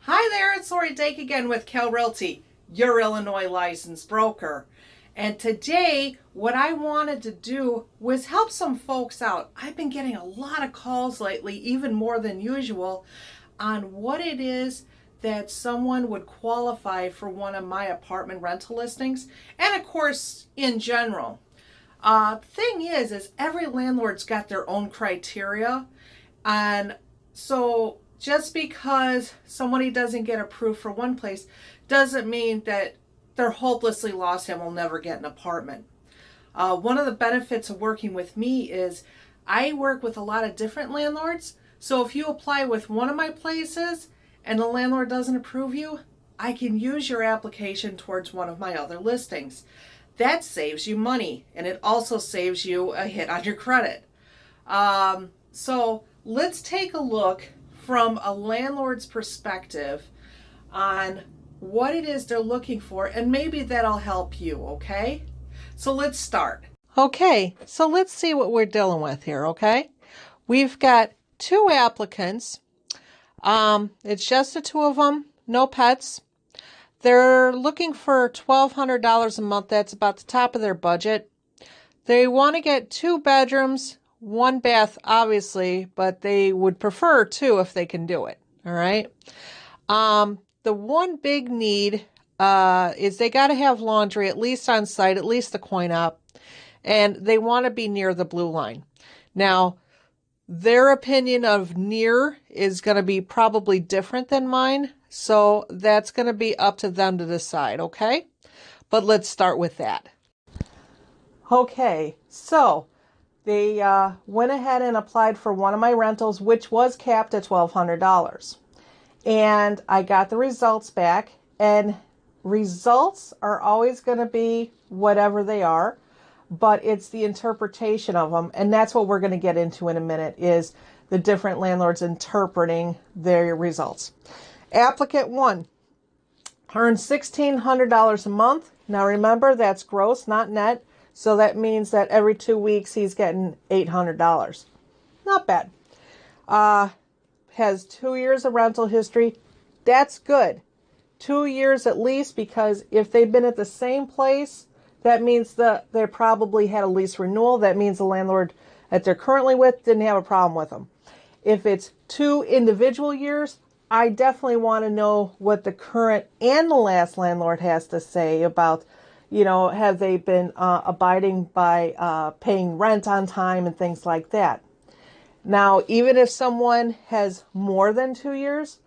Hi there, it's LDake again with Kale Realty, your Illinois licensed broker. And today, what I wanted to do was help some folks out. I've been getting a lot of calls lately, even more than usual, on what it is that someone would qualify for one of my apartment rental listings, and of course, in general. Thing is every landlord's got their own criteria, and so just because somebody doesn't get approved for one place doesn't mean that they're hopelessly lost and will never get an apartment. One of the benefits of working with me is I work with a lot of different landlords. So if you apply with one of my places and the landlord doesn't approve you, I can use your application towards one of my other listings. That saves you money, and it also saves you a hit on your credit. So let's take a look from a landlord's perspective on what it is they're looking for, and maybe that'll help you, okay? So let's start. Okay, so let's see what we're dealing with here, okay? We've got two applicants. It's just the two of them, no pets. They're looking for $1,200 a month. That's about the top of their budget. They want to get 2 bedrooms, 1 bath, obviously, but they would prefer 2 if they can do it. All right. The one big need is they got to have laundry at least on site, at least the coin op, and they want to be near the blue line. Now, their opinion of near is going to be probably different than mine, so that's going to be up to them to decide, okay? But let's start with that. Okay, so they went ahead and applied for one of my rentals, which was capped at $1,200. And I got the results back, and results are always going to be whatever they are, but it's the interpretation of them. And that's what we're going to get into in a minute, is the different landlords interpreting their results. Applicant 1 earned $1,600 a month. Now remember, that's gross, not net. So that means that every 2 weeks he's getting $800. Not bad. Has 2 years of rental history. That's good. 2 years at least, because if they've been at the same place, that means that they probably had a lease renewal. That means the landlord that they're currently with didn't have a problem with them. If it's 2 individual years, I definitely want to know what the current and the last landlord has to say about, have they been abiding by paying rent on time and things like that. Now, even if someone has more than 2 years,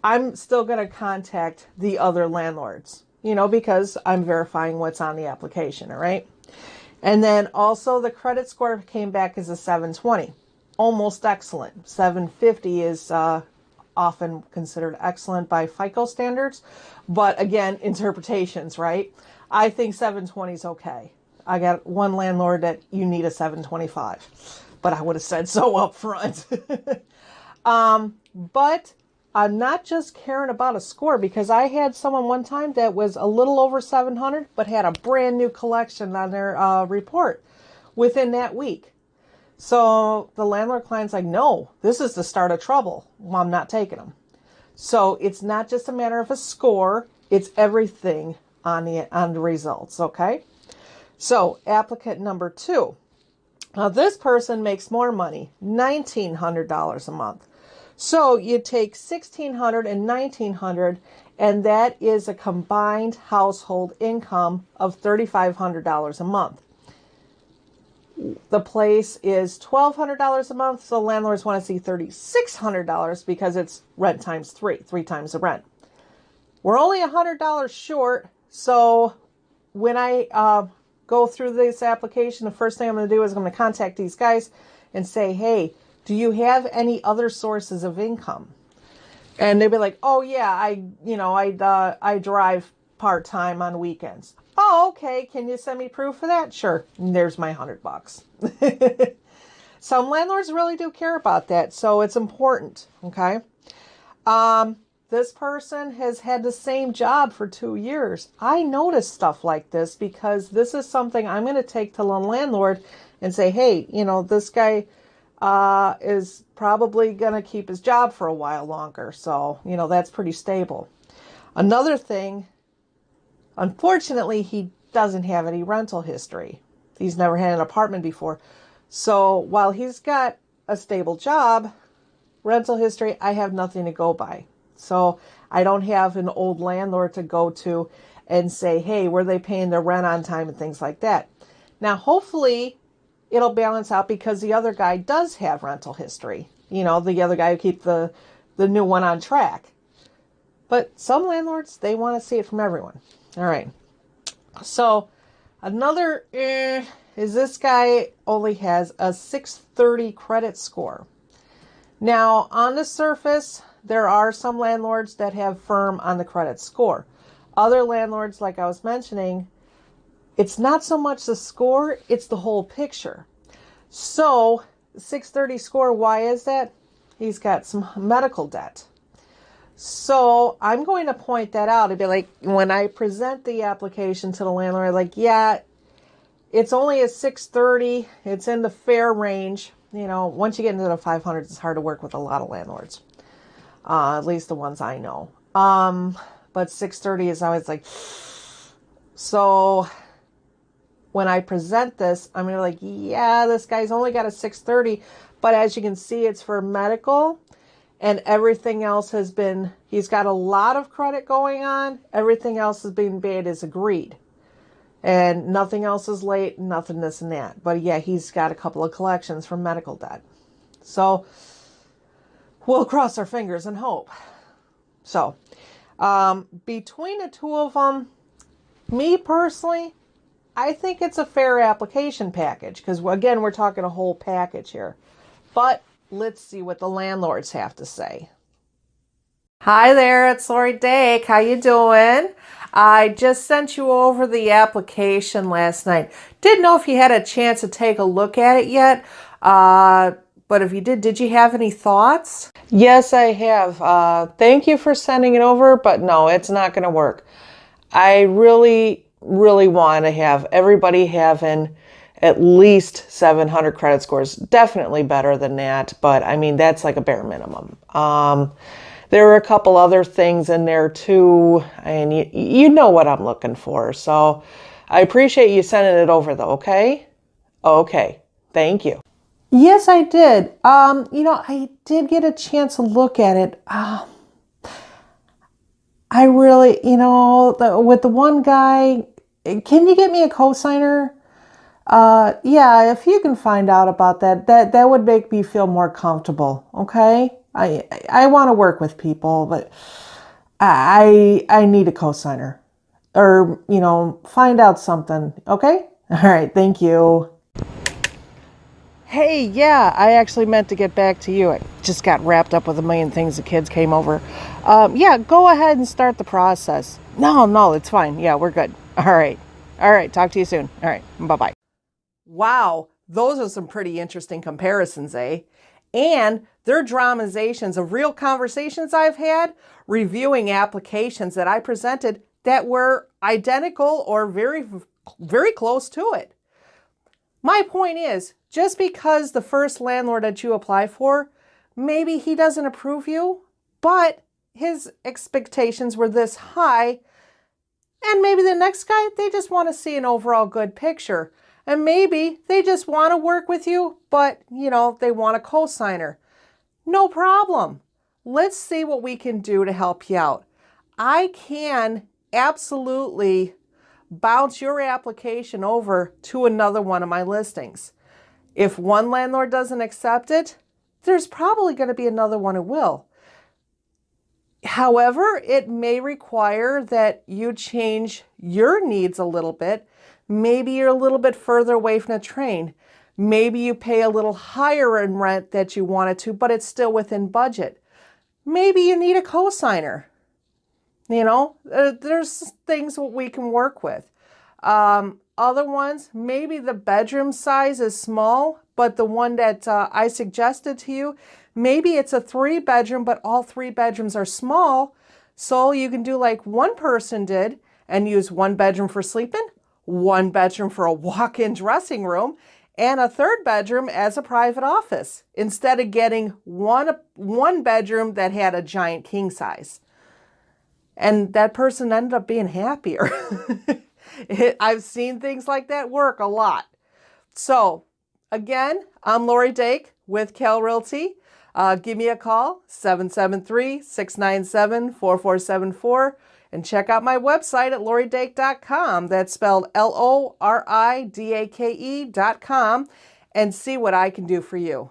I'm still going to contact the other landlords, because I'm verifying what's on the application, all right? And then also the credit score came back as a 720, almost excellent. 750 is often considered excellent by FICO standards, but again, interpretations, right? I think 720 is okay. I got one landlord that you need a 725. But I would have said so up front. But I'm not just caring about a score, because I had someone one time that was a little over 700, but had a brand new collection on their report within that week. So the landlord client's like, no, this is the start of trouble. Well, I'm not taking them. So it's not just a matter of a score. It's everything on the results. Okay. So applicant number 2. Now, this person makes more money, $1,900 a month. So you take $1,600 and $1,900, and that is a combined household income of $3,500 a month. The place is $1,200 a month, so landlords want to see $3,600 because it's rent times 3 times the rent. We're only $100 short, so when I go through this application, the first thing I'm going to do is I'm going to contact these guys and say, hey, do you have any other sources of income? And they'll be like, oh yeah, I drive part-time on weekends. Oh, okay. Can you send me proof of that? Sure. And there's my $100. Some landlords really do care about that, so it's important. Okay. This person has had the same job for 2 years. I notice stuff like this because this is something I'm going to take to the landlord and say, hey, this guy is probably going to keep his job for a while longer. So, you know, that's pretty stable. Another thing, unfortunately, he doesn't have any rental history. He's never had an apartment before. So while he's got a stable job, rental history, I have nothing to go by. So I don't have an old landlord to go to and say, hey, were they paying their rent on time and things like that. Now, hopefully it'll balance out because the other guy does have rental history. You know, the other guy who keeps the new one on track. But some landlords, they want to see it from everyone. All right. So another is this guy only has a 630 credit score. Now, on the surface, there are some landlords that have firm on the credit score. Other landlords, like I was mentioning, it's not so much the score, it's the whole picture. So, 630 score, why is that? He's got some medical debt. So, I'm going to point that out and be like, when I present the application to the landlord, like, yeah, it's only a 630, it's in the fair range. You know, once you get into the 500s, it's hard to work with a lot of landlords. At least the ones I know. But 630 is always like, so when I present this, I'm going to be like, yeah, this guy's only got a 630, but as you can see, it's for medical and everything else has been, he's got a lot of credit going on. Everything else is being paid as agreed. And nothing else is late, nothing this and that. But yeah, he's got a couple of collections from medical debt. So we'll cross our fingers and hope. So between the two of them, me personally, I think it's a fair application package. Because again, we're talking a whole package here. But let's see what the landlords have to say. Hi there, it's LDake. How you doing? I just sent you over the application last night. Didn't know if you had a chance to take a look at it yet, but if you did you have any thoughts? Yes, I have. Thank you for sending it over, but no, it's not going to work. I really want to have everybody having at least 700 credit scores. Definitely better than that, but I mean, that's like a bare minimum. There are a couple other things in there too, and you know what I'm looking for. So I appreciate you sending it over though, okay? Okay, thank you. Yes, I did. You know, I did get a chance to look at it. I really, you know, with the one guy, can you get me a cosigner? Yeah, if you can find out about that would make me feel more comfortable, okay? I want to work with people, but I need a cosigner. Or, you know, find out something, okay? All right, thank you. Hey, yeah, I actually meant to get back to you. I just got wrapped up with a million things. The kids came over. Yeah, go ahead and start the process. No, it's fine. Yeah, we're good. All right, talk to you soon. All right, bye-bye. Wow, those are some pretty interesting comparisons, eh? And they're dramatizations of real conversations I've had, reviewing applications that I presented that were identical or very, very close to it. My point is, just because the first landlord that you apply for, maybe he doesn't approve you, but his expectations were this high, and maybe the next guy, they just want to see an overall good picture. And maybe they just want to work with you, but, you know, they want a cosigner. No problem. Let's see what we can do to help you out. I can absolutely bounce your application over to another one of my listings. If one landlord doesn't accept it, there's probably going to be another one who will. However, it may require that you change your needs a little bit. Maybe you're a little bit further away from the train. Maybe you pay a little higher in rent that you wanted to, but it's still within budget. Maybe you need a cosigner. You know, there's things we can work with. Other ones, maybe the bedroom size is small, but the one that I suggested to you, maybe it's a 3-bedroom, but all 3 bedrooms are small. So you can do like one person did and use 1 bedroom for sleeping, 1 bedroom for a walk-in dressing room, and a third bedroom as a private office instead of getting one bedroom that had a giant king size. And that person ended up being happier. I've seen things like that work a lot. So again, I'm LDake with Kale Realty. Give me a call, 773-697-4474, and check out my website at loridake.com. That's spelled LORIDAKE.com, and see what I can do for you.